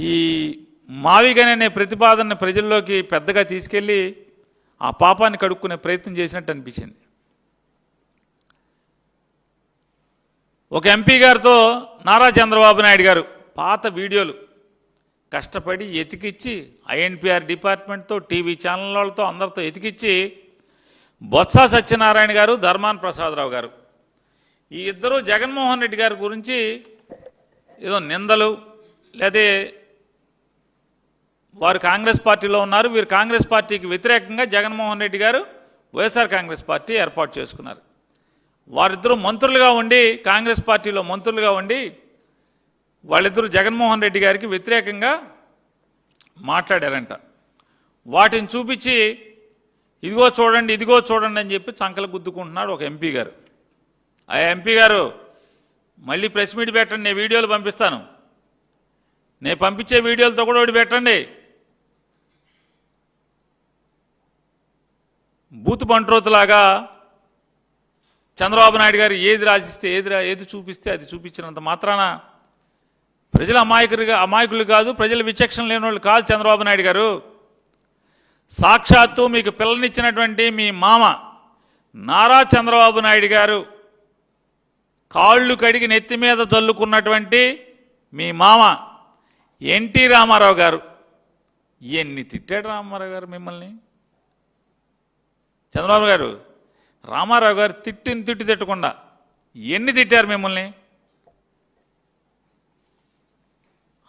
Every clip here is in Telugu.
ఈ మావిగన్ అనే ప్రతిపాదన ప్రజల్లోకి పెద్దగా తీసుకెళ్ళి ఆ పాపాన్ని కడుక్కునే ప్రయత్నం చేసినట్టు అనిపించింది. ఒక ఎంపీ గారితో నారా చంద్రబాబు నాయుడు గారు పాత వీడియోలు కష్టపడి ఎతికిచ్చి ఐఎన్పిఆర్ డిపార్ట్మెంట్తో టీవీ ఛానల్ వాళ్ళతో అందరితో ఎతికిచ్చి బొత్స సత్యనారాయణ గారు ధర్మాన ప్రసాదరావు గారు ఈ ఇద్దరు జగన్మోహన్ రెడ్డి గారి గురించి ఏదో నిందలు లేదా వారు కాంగ్రెస్ పార్టీలో ఉన్నారు, వీరు కాంగ్రెస్ పార్టీకి వ్యతిరేకంగా జగన్మోహన్ రెడ్డి గారు వైఎస్ఆర్ కాంగ్రెస్ పార్టీ ఏర్పాటు చేసుకున్నారు. వారిద్దరూ మంత్రులుగా ఉండి కాంగ్రెస్ పార్టీలో మంత్రులుగా ఉండి వాళ్ళిద్దరూ జగన్మోహన్ రెడ్డి గారికి వ్యతిరేకంగా మాట్లాడారంట. వాటిని చూపించి ఇదిగో చూడండి ఇదిగో చూడండి అని చెప్పి చంకలు గుద్దుకుంటున్నాడు ఒక ఎంపీ గారు. ఆ ఎంపీ గారు మళ్ళీ ప్రెస్ మీట్ పెట్టండి, నేను వీడియోలు పంపిస్తాను, నేను పంపించే వీడియోలతో కూడా ఒకటి పెట్టండి. బూత్ బంట్రోతులాగా చంద్రబాబు నాయుడు గారు ఏది రాసిస్తే ఏది చూపిస్తే అది చూపించినంత మాత్రాన ప్రజల అమాయకులు కాదు, ప్రజల విచక్షణ లేని వాళ్ళు కాదు చంద్రబాబు నాయుడు గారు. సాక్షాత్తు మీకు పిల్లనిచ్చినటువంటి మీ మామ నారా చంద్రబాబు నాయుడు గారు కాళ్ళు కడిగి నెత్తి మీద చల్లుకున్నటువంటి మీ మామ ఎన్టీ రామారావు గారు ఎన్ని తిట్టాడు రామారావు గారు మిమ్మల్ని. చంద్రబాబు గారు రామారావు గారు తిట్టు తిట్టకుండా ఎన్ని తిట్టారు మిమ్మల్ని.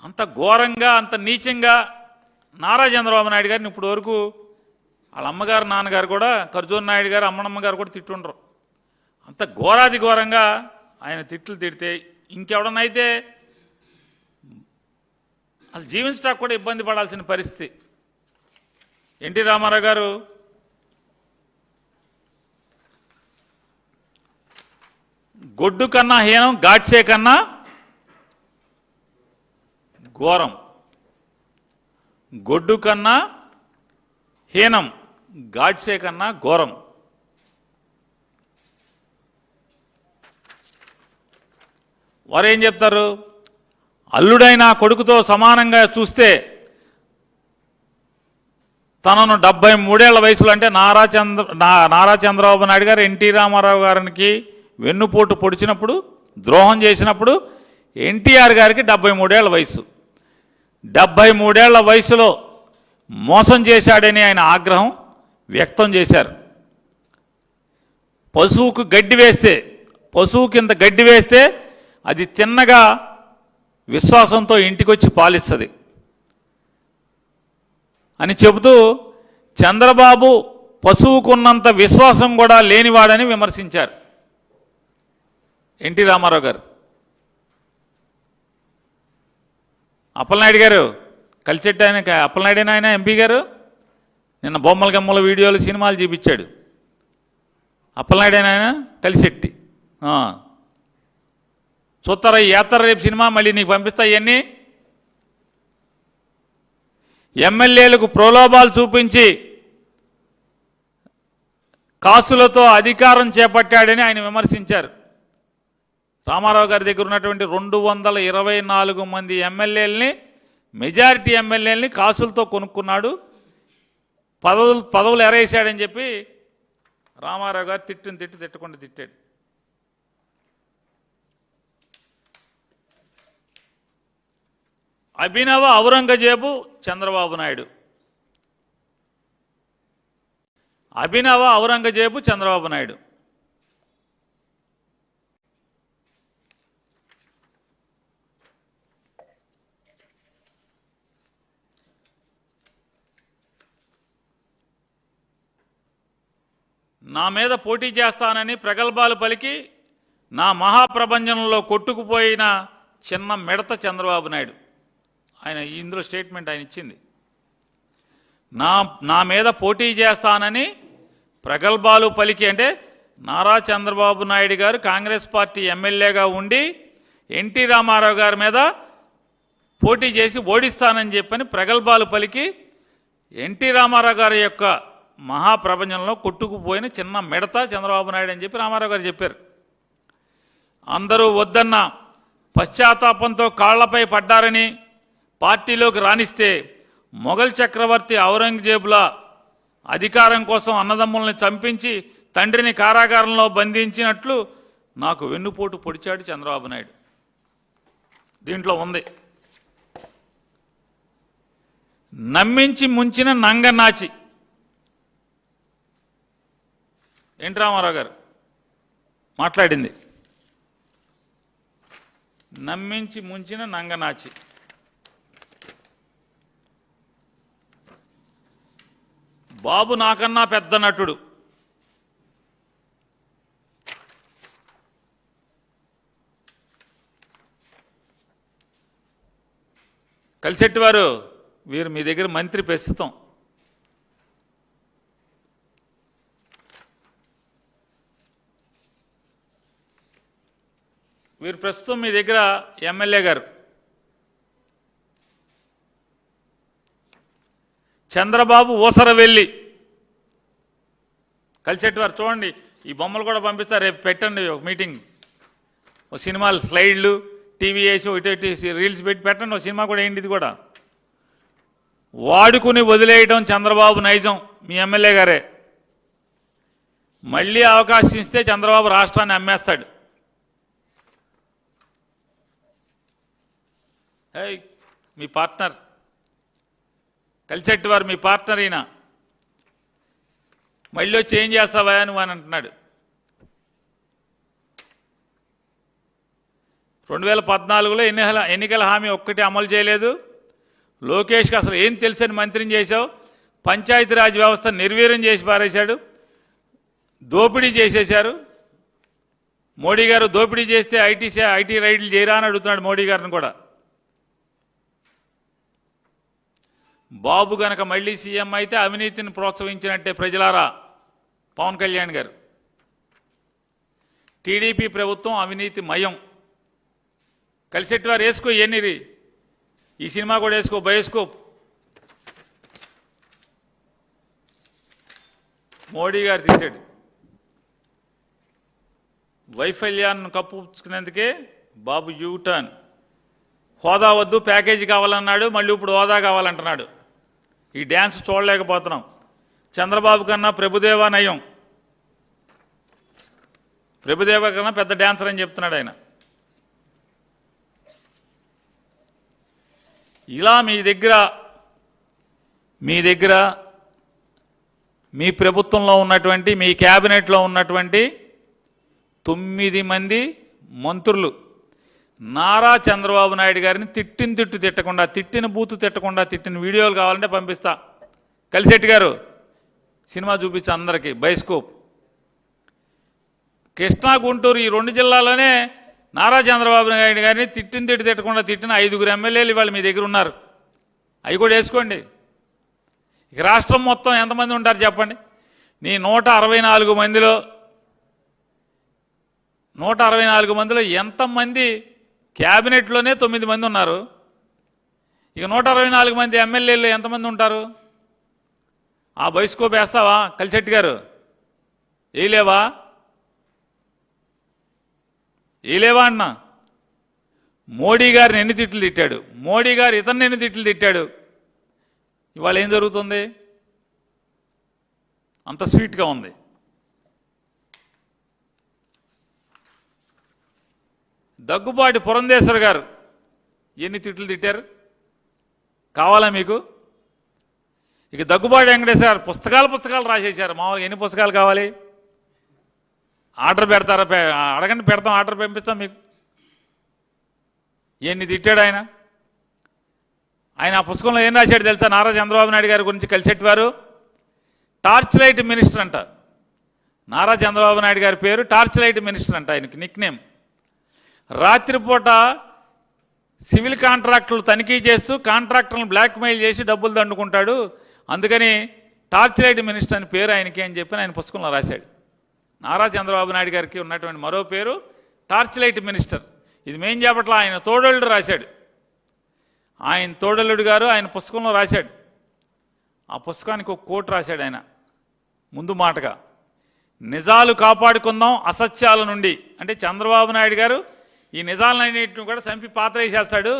అంత ఘోరంగా అంత నీచంగా నారా చంద్రబాబు నాయుడు గారిని ఇప్పుడు వరకు వాళ్ళ అమ్మగారు నాన్నగారు కూడా ఖర్జూర్ నాయుడు గారు అమ్మనమ్మ గారు కూడా తిట్టుండ్రు. అంత ఘోరాది ఘోరంగా ఆయన తిట్లు తిడితే ఇంకెవడనైతే అసలు జీవించడానికి కూడా ఇబ్బంది పడాల్సిన పరిస్థితి. ఎన్టీ రామారావు గారు గొడ్డు కన్నా హీనం గాడ్సే కన్నా ఘోరం, గొడ్డు కన్నా హీనం గాడ్సే కన్నా ఘోరం. వారు ఏం చెప్తారు, అల్లుడైన కొడుకుతో సమానంగా చూస్తే తనను 73 వయసులో అంటే నారా చంద్రబాబు నాయుడు గారు ఎన్టీ రామారావు గారికి వెన్నుపోటు పొడిచినప్పుడు ద్రోహం చేసినప్పుడు ఎన్టీఆర్ గారికి 73 వయసు. 73 వయసులో మోసం చేశాడని ఆయన ఆగ్రహం వ్యక్తం చేశారు. పశువుకు కింద గడ్డి వేస్తే అది తిన్నగా విశ్వాసంతో ఇంటికి వచ్చి పాలిస్తుంది అని చెబుతూ చంద్రబాబు పశువుకున్నంత విశ్వాసం కూడా లేనివాడని విమర్శించారు ఎన్టీ రామారావు గారు. అప్పలనాయుడు గారు కలిసెట్టి ఆయన అప్పలనాయుడైనా ఆయన ఎంపీ గారు నిన్న బొమ్మల గమ్మల వీడియోలు సినిమాలు చూపించాడు. అప్పలనాయుడైనా ఆయన కలిసెట్టి చూస్తారా ఏతారా రేపు సినిమా మళ్ళీ నీకు పంపిస్తా. ఇవన్నీ ఎమ్మెల్యేలకు ప్రలోభాలు చూపించి కాసులతో అధికారం చేపట్టాడని ఆయన విమర్శించారు. రామారావు గారి దగ్గర ఉన్నటువంటి 224 మంది ఎమ్మెల్యేలని మెజారిటీ ఎమ్మెల్యేలని కాసులతో కొనుక్కున్నాడు, పదవులు ఎరేసాడని చెప్పి రామారావు గారు తిట్టకుండా తిట్టాడు. అభినవ ఔరంగజేబు చంద్రబాబు నాయుడు. అభినవ ఔరంగజేబు చంద్రబాబు నాయుడు. నా మీద పోటీ చేస్తానని ప్రగల్భాలు పలికి నా మహాప్రపంచంలో కొట్టుకుపోయిన చిన్న మిడత చంద్రబాబు నాయుడు. ఆయన ఇందులో స్టేట్మెంట్ ఆయన ఇచ్చింది. నా మీద పోటీ చేస్తానని ప్రగల్భాలు పలికి అంటే నారా చంద్రబాబు నాయుడు గారు కాంగ్రెస్ పార్టీ ఎమ్మెల్యేగా ఉండి ఎన్టీ రామారావు గారి మీద పోటీ చేసి ఓడిస్తానని చెప్పని ప్రగల్భాలు పలికి ఎన్టీ రామారావు గారి యొక్క మహాప్రపంచంలో కొట్టుకుపోయిన చిన్న మిడత చంద్రబాబు నాయుడు అని చెప్పి రామారావు గారు చెప్పారు. అందరూ వద్దన్న పశ్చాత్తాపంతో కాళ్లపై పడ్డారని పార్టీలోకి రాణిస్తే మొఘల్ చక్రవర్తి ఔరంగజేబులా అధికారం కోసం అన్నదమ్ముల్ని చంపించి తండ్రిని కారాగారంలో బంధించినట్లు నాకు వెన్నుపోటు పొడిచాడు చంద్రబాబు నాయుడు. దీంట్లో ఉంది. నమ్మించి ముంచిన నంగనాచి. ఎన్టీ రామారావు గారు మాట్లాడింది. నమ్మించి ముంచిన నంగనాచి. బాబు నాకన్నా పెద్ద నటుడు. కలిసెట్టి వారు వీరు మీ దగ్గర మంత్రి ప్రస్తుతం. వీరు ప్రస్తుతం మీ దగ్గర ఎమ్మెల్యే గారు. చంద్రబాబు ఊసరవెల్లి. కలిసెట్టి వారు చూడండి, ఈ బొమ్మలు కూడా పంపిస్తారు, రేపు పెట్టండి ఒక మీటింగ్. ఒక సినిమాలు స్లైడ్లు టీవీ వేసి ఒకటి రీల్స్ పెట్టి పెట్టండి, ఒక సినిమా కూడా ఏంటి. ఇది కూడా వాడుకుని వదిలేయడం చంద్రబాబు నైజం. మీ ఎమ్మెల్యే గారే. మళ్ళీ అవకాశం ఇస్తే చంద్రబాబు రాష్ట్రాన్ని అమ్మేస్తాడు. మీ పార్ట్నర్ కలిసెట్టి వారు, మీ పార్ట్నర్ ఈయన. మళ్ళీ వచ్చి ఏం చేస్తావా నువ్వు అని అంటున్నాడు. 2014లో ఎన్నికల హామీ ఒక్కటి అమలు చేయలేదు. లోకేష్కి అసలు ఏం తెలుసని మంత్రిని చేశావు. పంచాయతీరాజ్ వ్యవస్థ నిర్వీర్యం చేసి పారేశాడు. దోపిడీ చేసేశారు. మోడీ గారు దోపిడీ చేస్తే ఐటీ రైడ్లు చేయరా అని అడుగుతున్నాడు మోడీ గారిని కూడా. బాబు గనక మళ్ళీ సీఎం అయితే అవినీతిని ప్రోత్సహించినట్టే ప్రజలారా. పవన్ కళ్యాణ్ గారు. టీడీపీ ప్రభుత్వం అవినీతి మయం. కలిసెట్టి వారు వేసుకో, ఇవన్నీ ఈ సినిమా కూడా వేసుకో, బయోస్కోప్. మోడీ గారు తిట్టాడు. వైఫల్యాన్ని కప్పుకునేందుకే బాబు యూటర్న్. హోదా వద్దు, ప్యాకేజీ కావాలన్నాడు, మళ్ళీ ఇప్పుడు హోదా కావాలంటున్నాడు. ఈ డ్యాన్స్ చూడలేకపోతున్నాం. చంద్రబాబు కన్నా ప్రభుదేవా నయం. ప్రభుదేవా కన్నా పెద్ద డ్యాన్సర్ అని చెప్తున్నాడు ఆయన. ఇలా మీ దగ్గర మీ ప్రభుత్వంలో ఉన్నటువంటి, మీ క్యాబినెట్లో ఉన్నటువంటి 9 మంది మంత్రులు నారా చంద్రబాబు నాయుడు గారిని తిట్టకుండా, తిట్టిన బూతు తిట్టకుండా, తిట్టిన వీడియోలు కావాలంటే పంపిస్తా. కలిసెట్టి గారు సినిమా చూపించా అందరికీ, బయోస్కోప్. కృష్ణా, గుంటూరు ఈ 2 జిల్లాలోనే నారా చంద్రబాబు నాయుడు గారిని తిట్టకుండా తిట్టిన 5 ఎమ్మెల్యేలు ఇవాళ మీ దగ్గర ఉన్నారు. అవి కూడా వేసుకోండి. ఇక రాష్ట్రం మొత్తం ఎంతమంది ఉంటారు చెప్పండి. నీ 164 మందిలో 164 మందిలో ఎంతమంది క్యాబినెట్లోనే 9 మంది ఉన్నారు. ఇక 164 మంది ఎమ్మెల్యేలు ఎంతమంది ఉంటారు? ఆ బయోస్కోప్ వేస్తావా కలిసెట్టి గారు? వేయలేవా అన్న? మోడీ గారిని ఎన్ని తిట్లు తిట్టాడు, మోడీ గారు ఇతన్ని ఎన్ని తిట్లు తిట్టాడు. ఇవాళ ఏం జరుగుతుంది? అంత స్వీట్గా ఉంది. దగ్గుబాటి పురంధేశ్వర్ గారు ఎన్ని తిట్లు తిట్టారు కావాలా మీకు? ఇక దగ్గుబాటి వెంకటేశ్వర గారు పుస్తకాలు రాసేశారు. మామూలుగా ఎన్ని పుస్తకాలు కావాలి? ఆర్డర్ పెడతారా? అడగండి, పెడతాం, ఆర్డర్ పంపిస్తాం మీకు. ఎన్ని తిట్టాడు ఆయన. ఆ పుస్తకంలో ఏం రాశాడు తెలుసా? నారా చంద్రబాబు నాయుడు గారి గురించి కలిసెట్టి వారు టార్చ్ లైట్ మినిస్టర్ అంట. నారా చంద్రబాబు నాయుడు గారి పేరు టార్చ్ లైట్ మినిస్టర్ అంట. ఆయనకి నిక్ నేమ్. రాత్రిపూట సివిల్ కాంట్రాక్టులు తనిఖీ చేస్తూ కాంట్రాక్టర్లను బ్లాక్మెయిల్ చేసి డబ్బులు దండుకుంటాడు, అందుకని టార్చ్ లైట్ మినిస్టర్ అని పేరు ఆయనకి అని చెప్పి ఆయన పుస్తకంలో రాశాడు. నారా చంద్రబాబు నాయుడు గారికి ఉన్నటువంటి మరో పేరు టార్చ్ లైట్ మినిస్టర్. ఇది మేం చెప్పట్లా, ఆయన తోడలుడు రాశాడు. ఆయన తోడలుడు గారు ఆయన పుస్తకంలో రాశాడు. ఆ పుస్తకానికి ఒక కోట్ రాశాడు ఆయన ముందు మాటగా. నిజాలు కాపాడుకుందాం అసత్యాల నుండి. అంటే చంద్రబాబు నాయుడు గారు ఈ నిజాలన్నింటిని కూడా చంపి పాత్ర వేసేస్తాడు,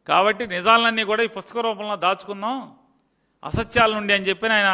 కాబట్టి నిజాలన్నీ కూడా ఈ పుస్తక రూపంలో దాచుకుందాం అసత్యాల నుండి అని చెప్పి ఆయన